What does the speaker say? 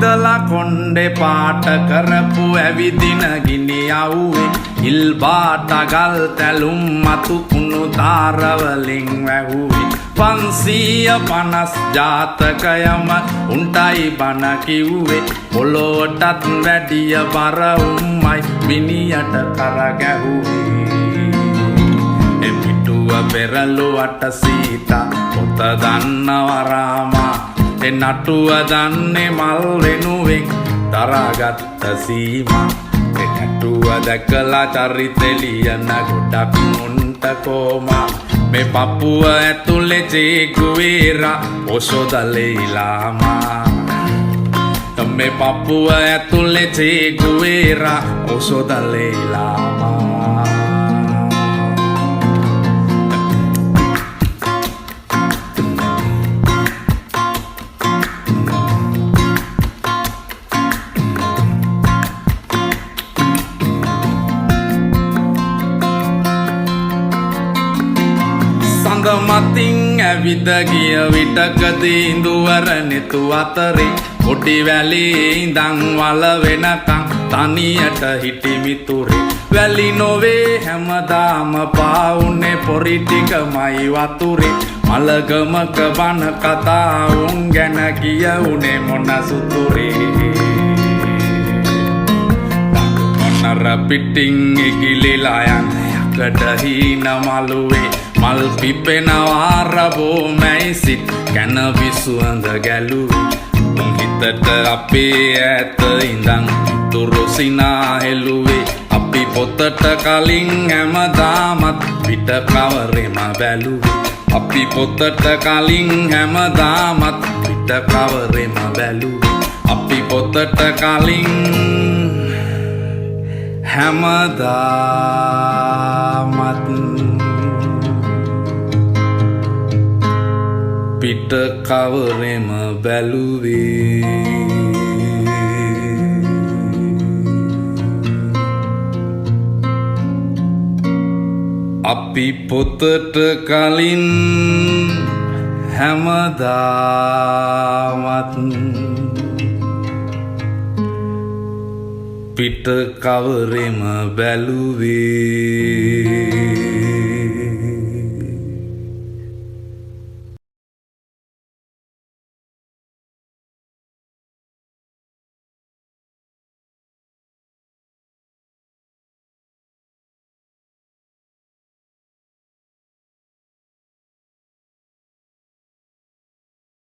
ඉඳලා කොණ්ඩේ පාට කරපු ඇවිදින ගිනි යව්වේ ඉල් බාට ගල් තැලුම් මතු කුණු තාරවලින් වැහුවේ 550 ජාතකයම උන්ටයි බණ කිව්වේ පොළොවටත් වැඩිය බර උම්මයි මිනියට කර ගැහුවේ පිටුව පෙරළුවට සීතා පොත දන්නව රාමා නටුව දන්නේ මල් වෙනුවෙන් දරාගත්ත සීමා නටුව දැකලා චරිතෙලියන ගොඩක් මුන්ට කෝමා මේ පපුව ඇතුලේ චේකුවේරා ඔසොදලේලාමා මේ පපුව ඇතුලේ චේකුවේරා ඔසොදලේලාමා මතින් ඇවිද ගිය විටකදී ඉඳුවර නෙතු අතරේ කොටි වැලේ ඉඳන් වල වෙනකන් තනියට හිටි මිතුරේ වැලි නොවේ හැමදාම පාවුනේ පොරි ටිකමයි වතුරේ මලගමක බන කතා උන් ගැන කියුනේ මොන සුතුරේ මොනර පිටින් ඉගිලිලා යන යකඩ හීන මලුවේ මල් පිපෙනවා රබෝ මැයිසිත් කැන විසුවඳ ගැලුවේ උන් හිතට අපේ ඇත ඉඳන් තුරුසිනා හෙළුවේ අපි පොතට කලින් හැමදාමත් පිට කවරෙම බැලුවේ අපි පොතට කලින් හැමදාමත් පිට කවරෙම බැලුවේ අපි පොතට කලින් හැමදාමත් පිට කවරෙම බැලුවේ අපි පොතට කලින් හැමදාමත් පිට කවරෙම බැලුවේ